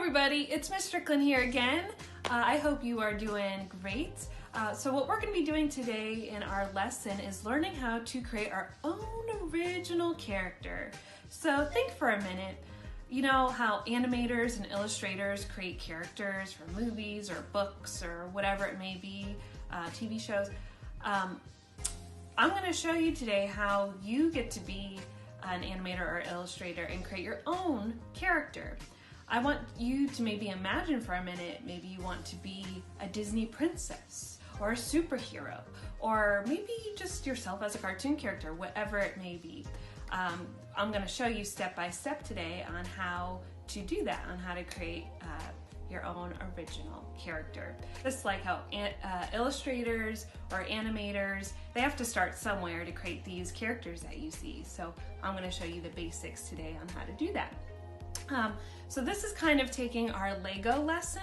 everybody, it's Ms. Strickland here again. I hope you are doing great. So what we're going to be doing today in our lesson is learning how to create our own original character. So think for a minute, you know how animators and illustrators create characters for movies or books or whatever it may be, TV shows. I'm going to show you today how you get to be an animator or illustrator and create your own character. I want you to maybe imagine for a minute, maybe you want to be a Disney princess or a superhero, or maybe just yourself as a cartoon character, whatever it may be. I'm going to show you step by step today on how to do that, on how to create your own original character. Just like how illustrators or animators, they have to start somewhere to create these characters that you see. So I'm going to show you the basics today on how to do that. So this is kind of taking our Lego lesson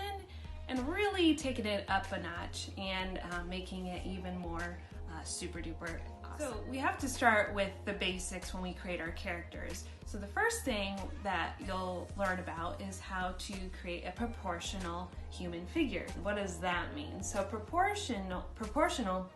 and really taking it up a notch and making it even more super duper awesome. So we have to start with the basics when we create our characters. So the first thing that you'll learn about is how to create a proportional human figure. What does that mean? So proportional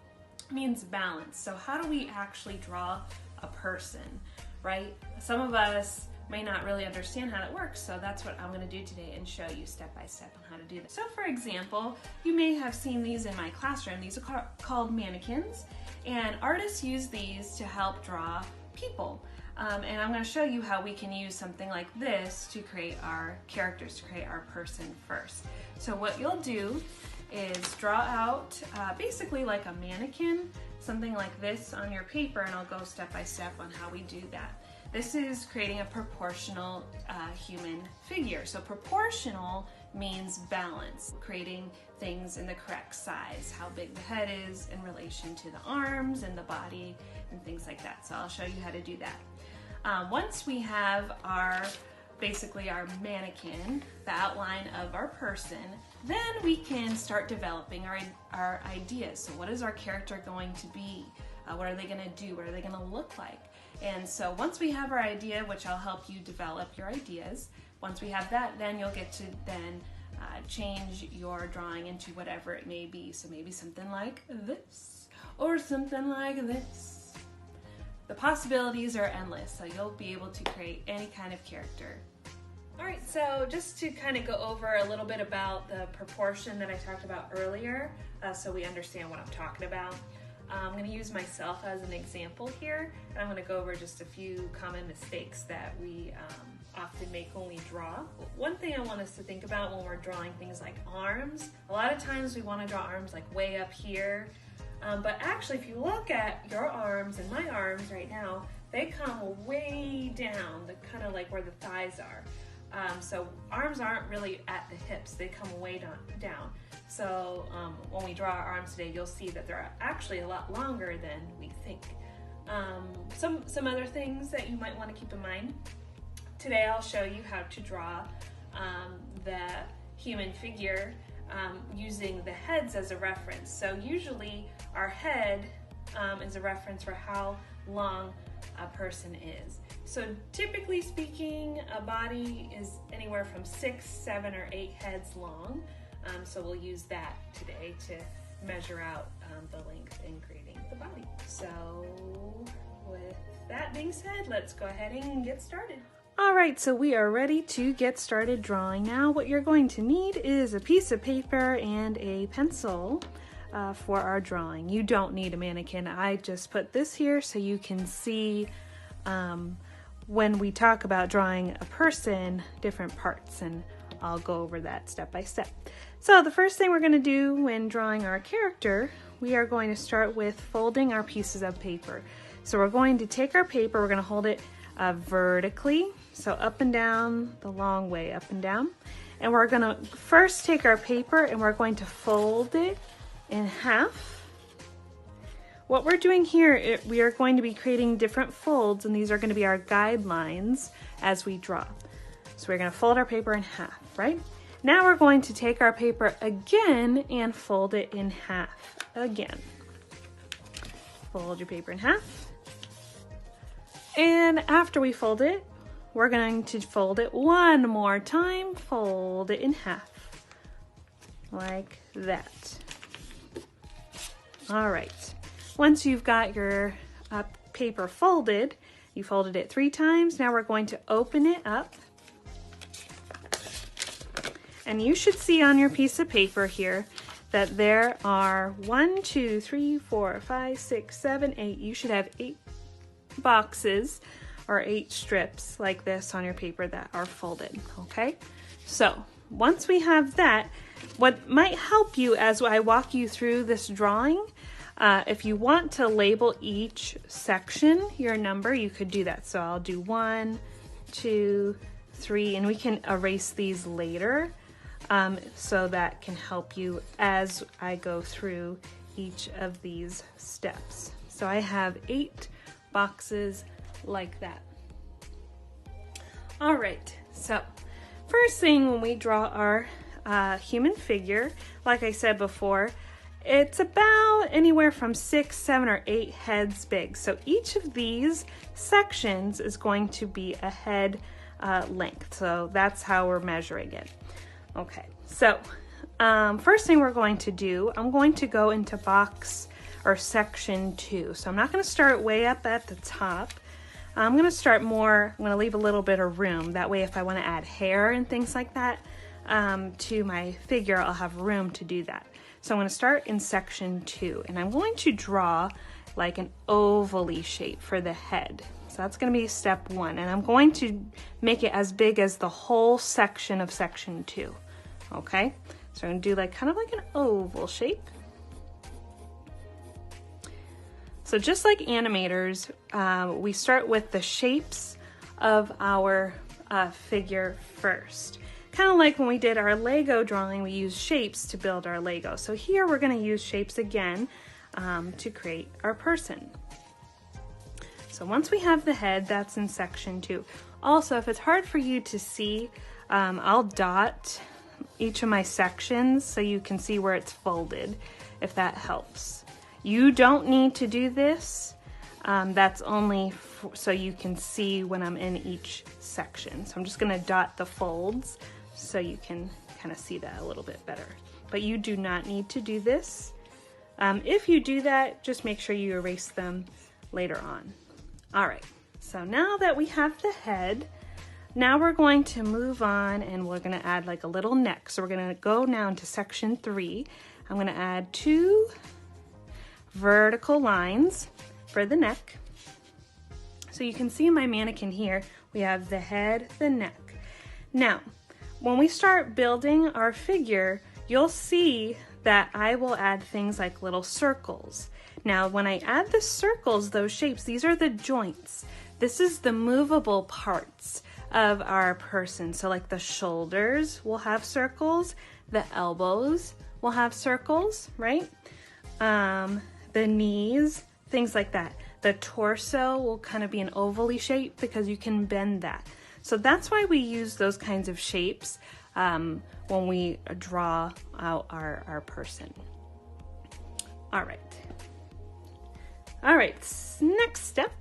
means balance. So how do we actually draw a person, right? Some of us may not really understand how it works, so that's what I'm going to do today and show you step by step on how to do that. So for example, you may have seen these in my classroom. These are called mannequins, and artists use these to help draw people. And I'm going to show you how we can use something like this to create our characters, to create our person first. So what you'll do is draw out basically like a mannequin, something like this on your paper, and I'll go step by step on how we do that. This is creating a proportional human figure. So proportional means balance, creating things in the correct size, how big the head is in relation to the arms and the body and things like that. So I'll show you how to do that. Once we have basically our mannequin, the outline of our person, then we can start developing our ideas. So what is our character going to be? What are they going to do? What are they going to look like? And so once we have our idea, which I'll help you develop your ideas, once we have that, then you'll get to then change your drawing into whatever it may be. So maybe something like this, or something like this. The possibilities are endless, so you'll be able to create any kind of character. All right, so just to kind of go over a little bit about the proportion that I talked about earlier, so we understand what I'm talking about. I'm going to use myself as an example here, and I'm going to go over just a few common mistakes that we often make when we draw. One thing I want us to think about when we're drawing things like arms, a lot of times we want to draw arms like way up here, but actually if you look at your arms and my arms right now, they come way down, kind of like where the thighs are. So arms aren't really at the hips, they come way down. So when we draw our arms today, you'll see that they're actually a lot longer than we think. Some other things that you might want to keep in mind. Today I'll show you how to draw the human figure using the heads as a reference. So usually our head is a reference for how long a person is. So typically speaking, a body is anywhere from 6, 7, or 8 heads long. So we'll use that today to measure out the length in creating the body. So with that being said, let's go ahead and get started. All right, so we are ready to get started drawing. Now what you're going to need is a piece of paper and a pencil for our drawing. You don't need a mannequin. I just put this here so you can see when we talk about drawing a person, different parts, and I'll go over that step by step. So the first thing we're going to do when drawing our character, we are going to start with folding our pieces of paper. So we're going to take our paper, we're going to hold it vertically, so up and down, the long way, up and down. And we're going to first take our paper and we're going to fold it in half. What we're doing here, we are going to be creating different folds, and these are going to be our guidelines as we draw. So we're going to fold our paper in half, right? Now we're going to take our paper again and fold it in half again. Fold your paper in half. And after we fold it, we're going to fold it one more time, fold it in half, like that. All right, once you've got your paper folded, you folded it 3 times, now we're going to open it up. And you should see on your piece of paper here that there are 1, 2, 3, 4, 5, 6, 7, 8. You should have 8 boxes or 8 strips like this on your paper that are folded, okay? So once we have that, what might help you as I walk you through this drawing, if you want to label each section your number, you could do that. So I'll do 1, 2, 3, and we can erase these later. So that can help you as I go through each of these steps. So I have 8 boxes like that. All right, so first thing when we draw our human figure, like I said before, it's about anywhere from 6, 7, or 8 heads big. So each of these sections is going to be a head length. So that's how we're measuring it. Okay, so first thing we're going to do, I'm going to go into box or section 2. So I'm not going to start way up at the top. I'm going to start more, I'm going to leave a little bit of room. That way if I want to add hair and things like that to my figure, I'll have room to do that. So I'm going to start in section 2, and I'm going to draw like an oval-y shape for the head. So that's going to be step 1, and I'm going to make it as big as the whole section of section 2. Okay, so I'm going to do like kind of like an oval shape. So just like animators, we start with the shapes of our figure first. Kind of like when we did our Lego drawing, we used shapes to build our Lego. So here we're going to use shapes again to create our person. So once we have the head, that's in section 2. Also, if it's hard for you to see, I'll dot each of my sections so you can see where it's folded, if that helps. You don't need to do this. That's only so you can see when I'm in each section. So I'm just going to dot the folds so you can kind of see that a little bit better. But you do not need to do this. If you do that, just make sure you erase them later on. All right, so now that we have the head, now we're going to move on and we're going to add like a little neck. So we're going to go now into section 3. I'm going to add 2 vertical lines for the neck. So you can see in my mannequin here, we have the head, the neck. Now, when we start building our figure, you'll see that I will add things like little circles. Now, when I add the circles, those shapes, these are the joints. This is the movable parts of our person. So like the shoulders will have circles, the elbows will have circles, right? The knees, things like that. The torso will kind of be an oval-y shape because you can bend that. So that's why we use those kinds of shapes when we draw out our person. All right. All right, next step,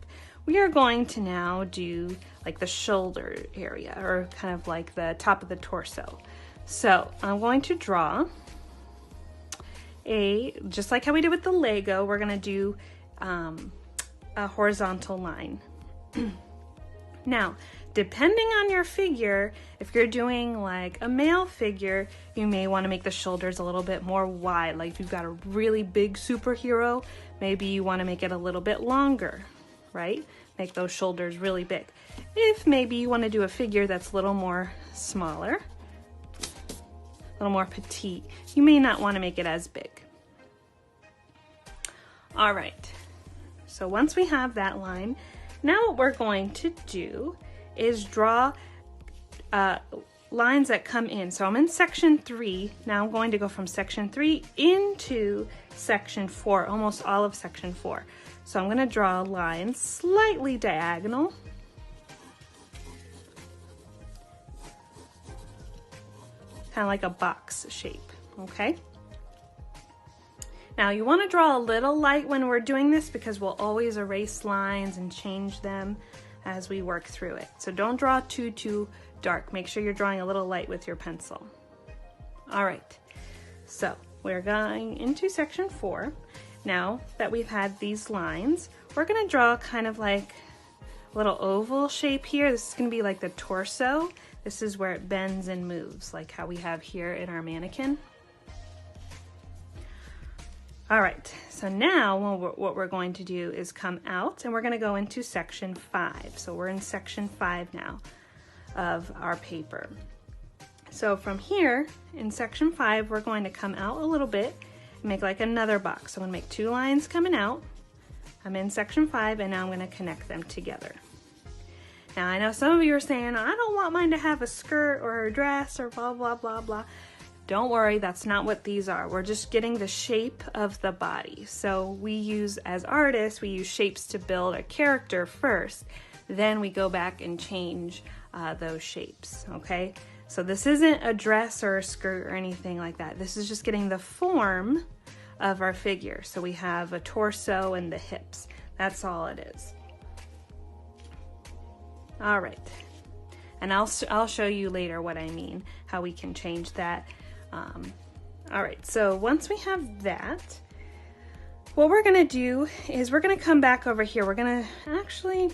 we are going to now do like the shoulder area, or kind of like the top of the torso. So I'm going to draw just like how we did with the Lego, we're gonna do a horizontal line. Now, depending on your figure, if you're doing like a male figure, you may want to make the shoulders a little bit more wide. Like if you've got a really big superhero, maybe you want to make it a little bit longer, right? Make those shoulders really big. If maybe you want to do a figure that's a little more smaller, a little more petite, you may not want to make it as big. All right, so once we have that line, now what we're going to do is draw lines that come in. So I'm in section 3. Now I'm going to go from section 3 into section 4, almost all of section 4. So I'm going to draw a line slightly diagonal. Kind of like a box shape, okay? Now you want to draw a little light when we're doing this because we'll always erase lines and change them as we work through it. So don't draw too dark. Make sure you're drawing a little light with your pencil. All right, so we're going into section 4. Now that we've had these lines, we're gonna draw kind of like a little oval shape here. This is gonna be like the torso. This is where it bends and moves, like how we have here in our mannequin. All right, so now what we're going to do is come out and we're gonna go into section 5. So we're in section 5 now of our paper. So from here in section 5, we're going to come out a little bit and make like another box. So I'm gonna make 2 lines coming out. I'm in section 5 and now I'm gonna connect them together. Now I know some of you are saying, I don't want mine to have a skirt or a dress or blah, blah, blah, blah. Don't worry, that's not what these are. We're just getting the shape of the body. So we use, as artists, we use shapes to build a character first. Then we go back and change those shapes, okay? So this isn't a dress or a skirt or anything like that. This is just getting the form of our figure. So we have a torso and the hips. That's all it is. All right. And I'll show you later what I mean, how we can change that. All right, so once we have that, what we're gonna do is we're gonna come back over here. We're gonna actually,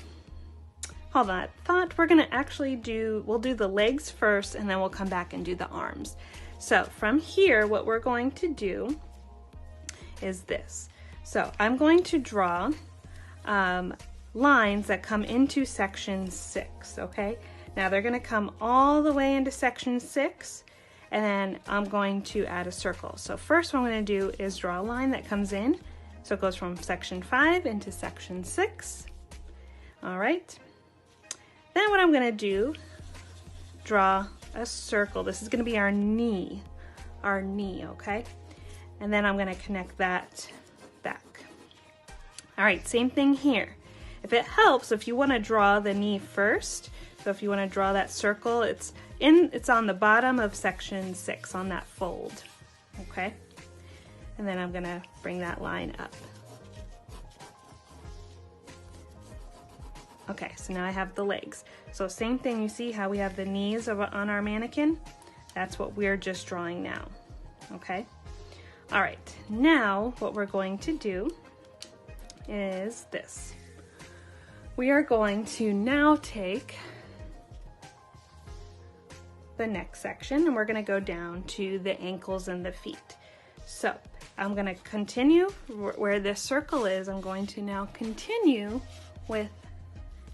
hold on, we'll do the legs first and then we'll come back and do the arms. So from here, what we're going to do is this. So I'm going to draw lines that come into section 6, okay? Now they're gonna come all the way into section 6, and then I'm going to add a circle. So first what I'm gonna do is draw a line that comes in. So it goes from section 5 into section 6. All right. Then what I'm gonna do, draw a circle. This is gonna be our knee, okay? And then I'm gonna connect that back. All right, same thing here. If it helps, if you wanna draw the knee first, so if you wanna draw that circle, it's on the bottom of section 6 on that fold, okay? And then I'm gonna bring that line up. Okay, so now I have the legs. So same thing, you see how we have the knees on our mannequin? That's what we're just drawing now, okay? All right, now what we're going to do is this. We are going to now take the next section and we're gonna go down to the ankles and the feet. So I'm gonna continue where this circle is. I'm going to now continue with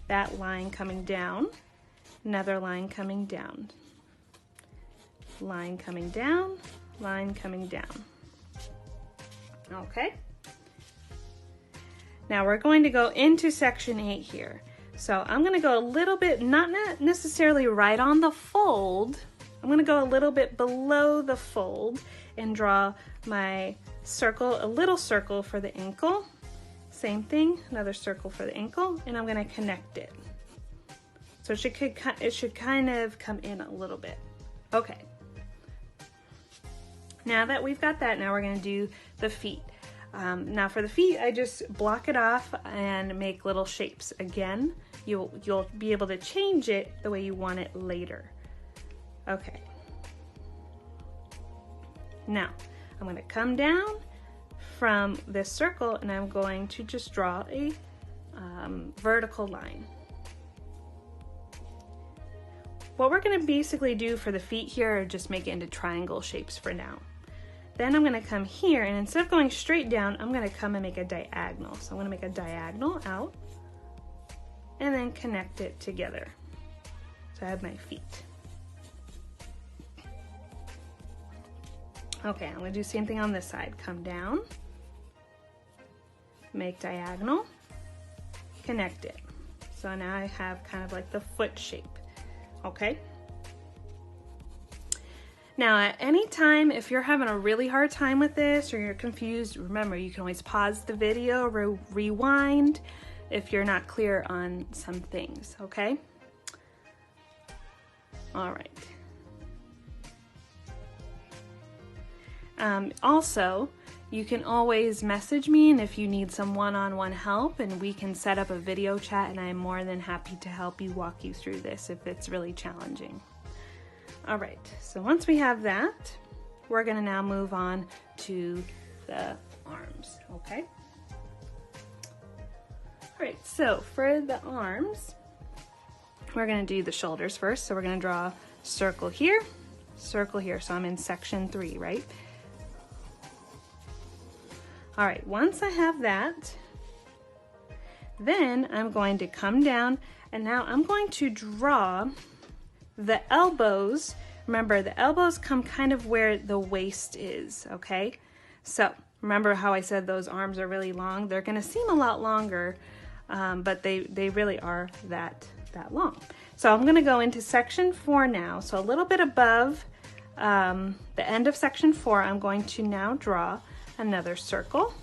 that line coming down, another line coming down, line coming down, line coming down. Okay. Now we're going to go into section 8 here. So I'm gonna go a little bit, not necessarily right on the fold. I'm gonna go a little bit below the fold and draw my circle, a little circle for the ankle. Same thing, another circle for the ankle, and I'm gonna connect it. So it should kind of come in a little bit. Okay. Now that we've got that, now we're gonna do the feet. Now for the feet, I just block it off and make little shapes. Again, you'll be able to change it the way you want it later. Okay. Now, I'm gonna come down from this circle and I'm going to just draw a vertical line. What we're gonna basically do for the feet here are just make it into triangle shapes for now. Then I'm gonna come here and instead of going straight down, I'm gonna come and make a diagonal. So I'm gonna make a diagonal out and then connect it together. So I have my feet. Okay, I'm gonna do the same thing on this side. Come down, make diagonal, connect it. So now I have kind of like the foot shape, okay? Now at any time, if you're having a really hard time with this or you're confused, remember you can always pause the video, rewind if you're not clear on some things, okay? All right. Also, You can always message me, and if you need some one-on-one help, and we can set up a video chat, and I'm more than happy to help you walk you through this if it's really challenging. All right, so once we have that, we're gonna now move on to the arms, okay? All right, so for the arms, we're gonna do the shoulders first. So we're gonna draw a circle here, so I'm in section 3, right? All right, once I have that, then I'm going to come down, and now I'm going to draw the elbows. Remember, the elbows come kind of where the waist is, okay? So remember how I said those arms are really long? They're gonna seem a lot longer, but they really are that long. So I'm gonna go into section 4 now. So a little bit above the end of section 4, I'm going to now draw another circle.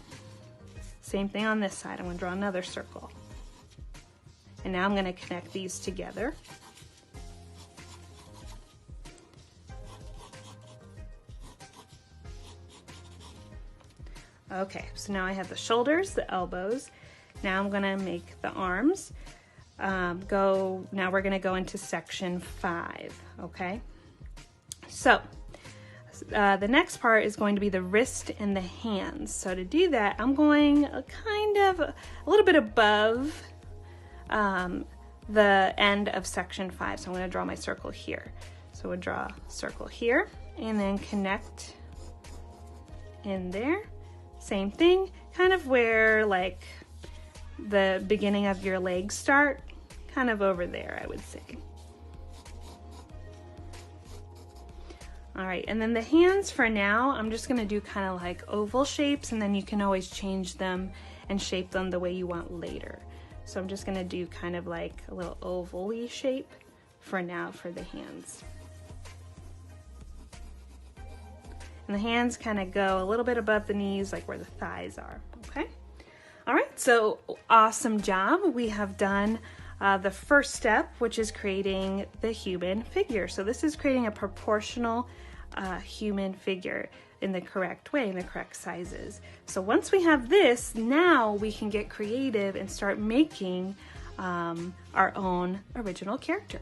Same thing on this side, I'm gonna draw another circle. And now I'm gonna connect these together. Okay, so now I have the shoulders, the elbows. Now I'm gonna make the arms. Now we're gonna go into section 5, okay? So, the next part is going to be the wrist and the hands. So to do that, I'm going kind of a little bit above the end of section 5. So I'm going to draw my circle here. So we'll draw a circle here and then connect in there. Same thing, kind of where like the beginning of your legs start, kind of over there, I would say. All right, and then the hands for now, I'm just gonna do kind of like oval shapes, and then you can always change them and shape them the way you want later. So I'm just gonna do kind of like a little oval-y shape for now for the hands. And the hands kind of go a little bit above the knees, like where the thighs are, okay? All right, so awesome job. We have done the first step, which is creating the human figure. So this is creating a proportional human figure in the correct way, in the correct sizes. So once we have this, now we can get creative and start making our own original character.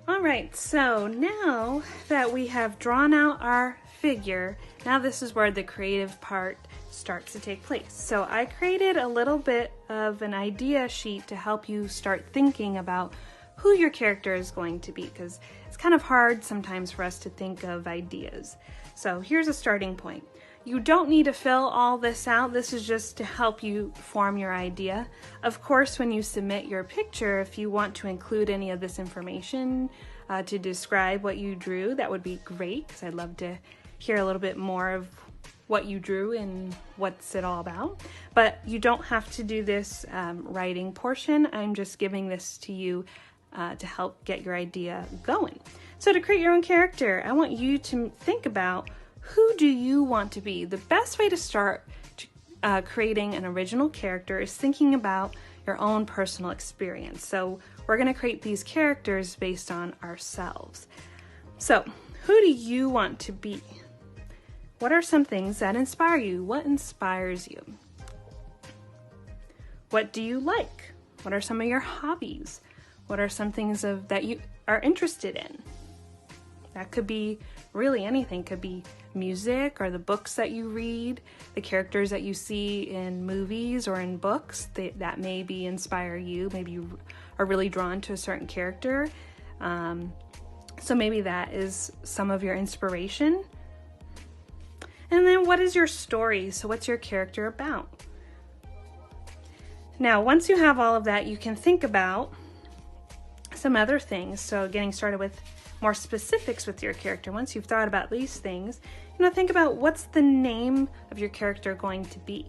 All right, so now that we have drawn out our figure, now this is where the creative part starts to take place. So I created a little bit of an idea sheet to help you start thinking about who your character is going to be, because it's kind of hard sometimes for us to think of ideas. So here's a starting point. You don't need to fill all this out. This is just to help you form your idea. Of course, when you submit your picture, if you want to include any of this information to describe what you drew, that would be great, because I'd love to hear a little bit more of what you drew and what's it all about. But you don't have to do this writing portion. I'm just giving this to you to help get your idea going. So to create your own character, I want you to think about, who do you want to be? The best way to start creating an original character is thinking about your own personal experience. So we're going to create these characters based on ourselves. So who do you want to be? What are some things that inspire you? What inspires you? What do you like? What are some of your hobbies? What are some things that you are interested in? That could be really anything. It could be music, or the books that you read, the characters that you see in movies or in books that maybe inspire you. Maybe you are really drawn to a certain character. So maybe that is some of your inspiration. And then what is your story? So what's your character about? Now, once you have all of that, you can think about some other things. So getting started with more specifics with your character. Once you've thought about these things, think about, what's the name of your character going to be?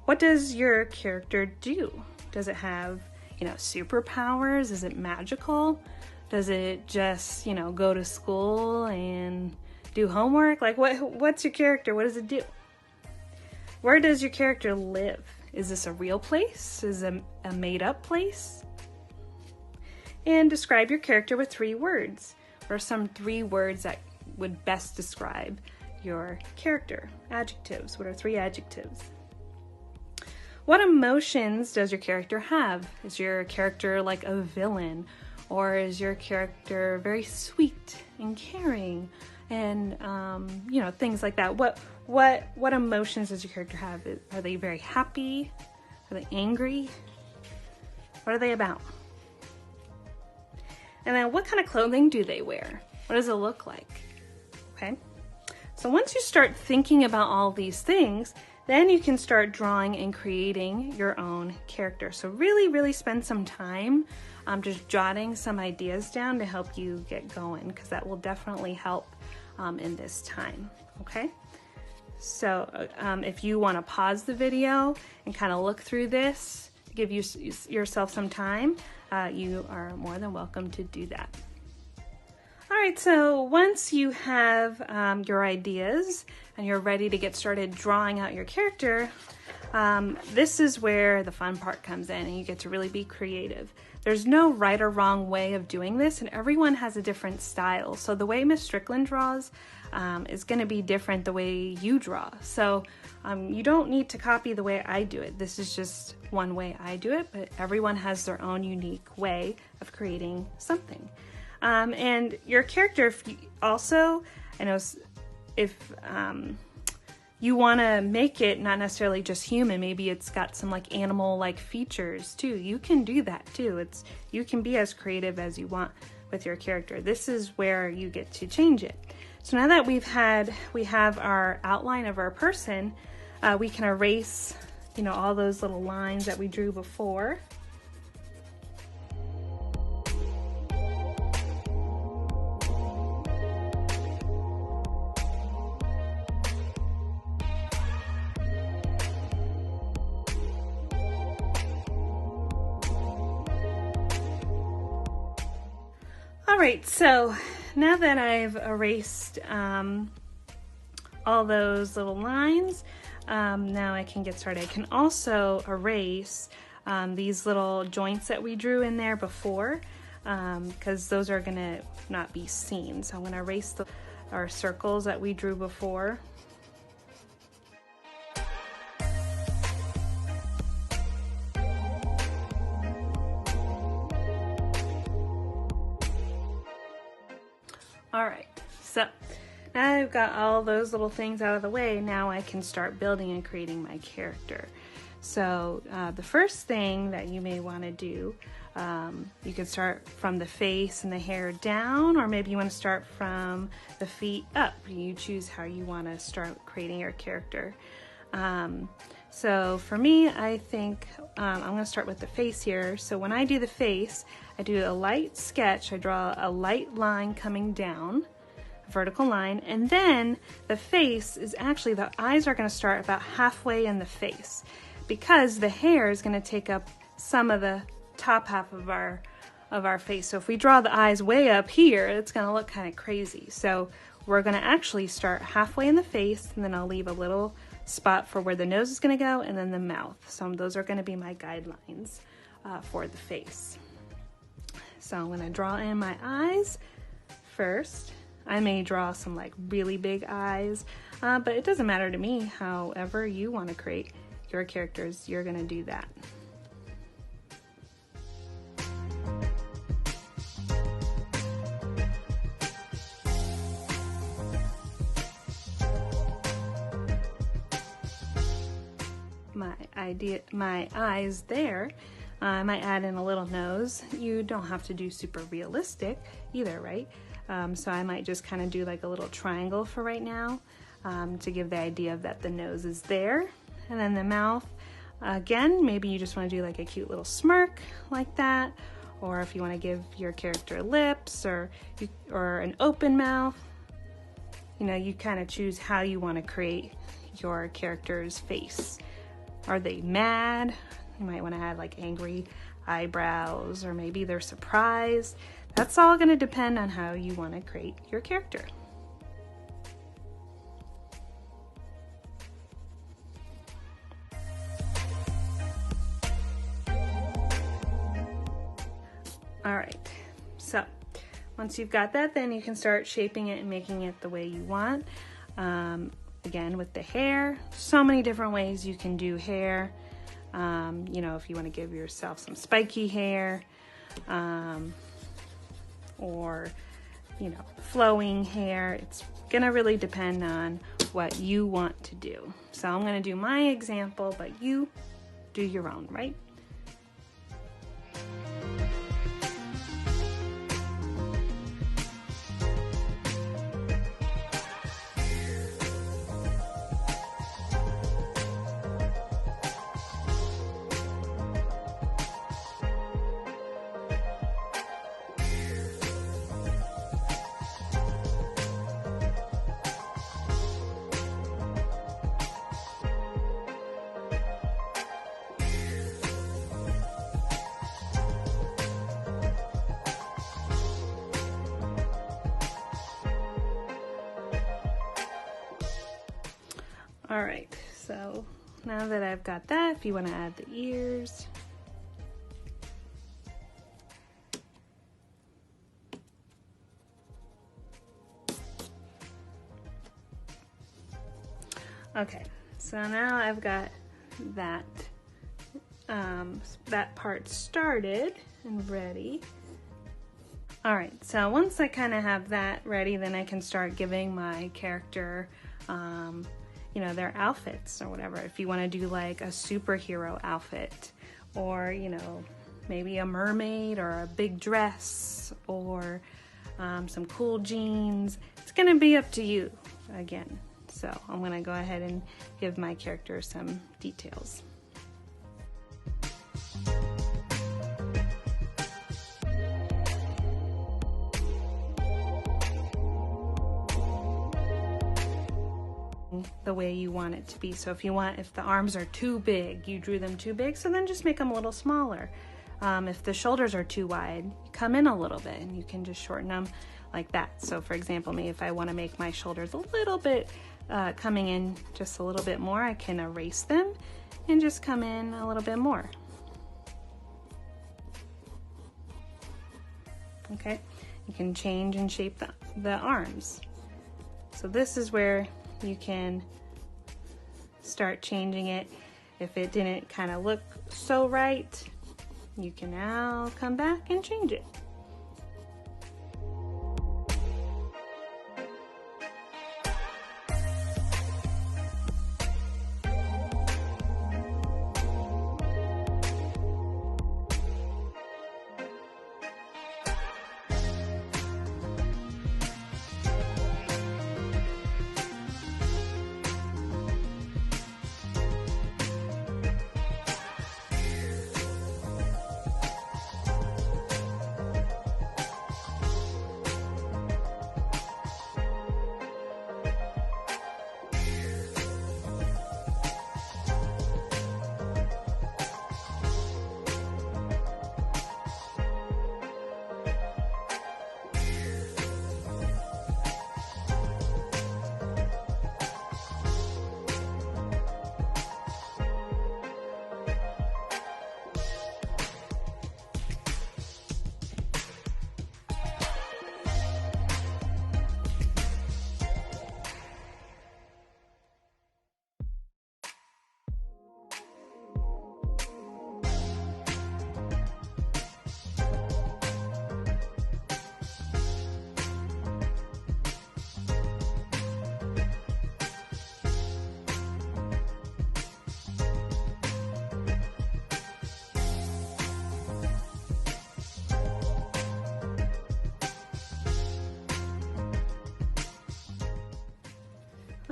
What does your character do? Does it have, superpowers? Is it magical? Does it just, go to school and do homework? Like, what's your character? What does it do? Where does your character live? Is this a real place? Is it a made-up place? And describe your character with 3 words. What are some 3 words that would best describe your character. Adjectives. What are 3 adjectives? What emotions does your character have? Is your character like a villain? Or is your character very sweet and caring? And, things like that. What emotions does your character have? Are they very happy? Are they angry? What are they about? And then what kind of clothing do they wear? What does it look like? Okay. So once you start thinking about all these things, then you can start drawing and creating your own character. So really spend some time just jotting some ideas down to help you get going, because that will definitely help in this time, okay? So if you want to pause the video and kind of look through this, give yourself some time, you are more than welcome to do that. All right, so once you have your ideas and you're ready to get started drawing out your character, this is where the fun part comes in, and you get to really be creative. There's no right or wrong way of doing this, and everyone has a different style. So the way Ms. Strickland draws is going to be different the way you draw. So you don't need to copy the way I do it. This is just one way I do it, but everyone has their own unique way of creating something. And your character, if you want to make it not necessarily just human, maybe it's got some like animal-like features too. You can do that too. You can be as creative as you want with your character. This is where you get to change it. So now that we have our outline of our person, we can erase, all those little lines that we drew before. Alright, so now that I've erased all those little lines, now I can get started. I can also erase these little joints that we drew in there before, because those are going to not be seen. So I'm going to erase our circles that we drew before. All right, so now I've got all those little things out of the way. Now I can start building and creating my character. So the first thing that you may want to do, you can start from the face and the hair down, or maybe you want to start from the feet up. You choose how you want to start creating your character. So for me, I think I'm going to start with the face here. So when I do the face, I do a light sketch. I draw a light line coming down, a vertical line, and then the face is actually, the eyes are going to start about halfway in the face, because the hair is going to take up some of the top half of our face. So if we draw the eyes way up here, it's going to look kind of crazy. So we're going to actually start halfway in the face, and then I'll leave a little spot for where the nose is going to go, and then the mouth. So those are going to be my guidelines for the face. So I'm going to draw in my eyes first. I may draw some like really big eyes, but it doesn't matter to me. However you want to create your characters, you're going to do that. My eyes there. I might add in a little nose. You don't have to do super realistic either, right? So I might just kind of do like a little triangle for right now, to give the idea of that the nose is there. And then the mouth, again, maybe you just want to do like a cute little smirk like that, or if you want to give your character lips or an open mouth, you kind of choose how you want to create your character's face. Are they mad? You might want to add like angry eyebrows, or maybe they're surprised. That's all going to depend on how you want to create your character. All right, so once you've got that, then you can start shaping it and making it the way you want. Again, with the hair, so many different ways you can do hair. You know, if you want to give yourself some spiky hair, or, you know, flowing hair. It's gonna really depend on what you want to do. So I'm gonna do my example, but you do your own, right? All right, so now that I've got that, if you want to add the ears. Okay, so now I've got that, that part started and ready. All right, so once I kind of have that ready, then I can start giving my character you know, their outfits or whatever. If you want to do like a superhero outfit, or, you know, maybe a mermaid or a big dress, or some cool jeans, it's gonna be up to you again. So I'm gonna go ahead and give my character some details. The way you want it to be. So if the arms are too big, you drew them too big, so then just make them a little smaller. If the shoulders are too wide, come in a little bit and you can just shorten them like that. So for example, me, if I want to make my shoulders a little bit coming in just a little bit more, I can erase them and just come in a little bit more. Okay, you can change and shape the arms. So this is where you can start changing it. If it didn't kind of look so right, you can now come back and change it.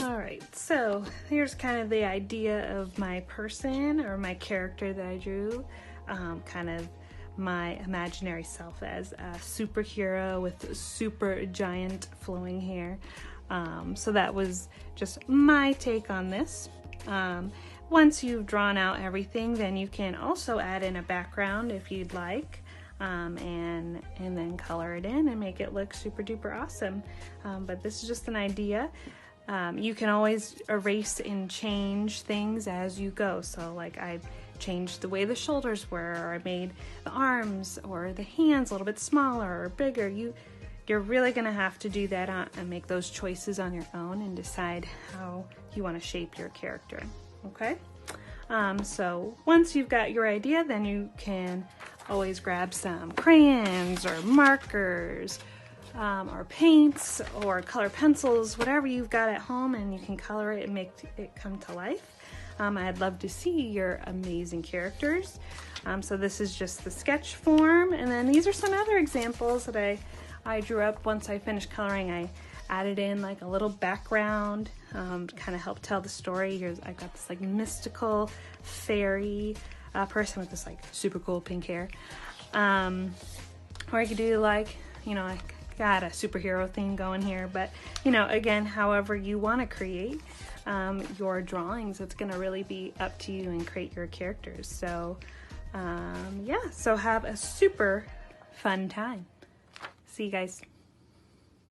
Alright, so here's kind of the idea of my person or my character that I drew. Kind of my imaginary self as a superhero with super giant flowing hair. So that was just my take on this. Once you've drawn out everything, then you can also add in a background if you'd like. And then color it in and make it look super duper awesome. But this is just an idea. You can always erase and change things as you go. So like I changed the way the shoulders were, or I made the arms or the hands a little bit smaller or bigger. You you're really gonna have to do that and make those choices on your own and decide how you want to shape your character, okay? So once you've got your idea, then you can always grab some crayons or markers or paints or color pencils, whatever you've got at home, and you can color it and make it come to life. I'd love to see your amazing characters. So this is just the sketch form, and then these are some other examples that I drew up. Once I finished coloring, I added in like a little background to kind of help tell the story. I've got this like mystical fairy person with this like super cool pink hair. Or I could do like, you know, I got a superhero theme going here, but you know, again, however you want to create your drawings, it's going to really be up to you and create your characters. So yeah, so have a super fun time. See you guys.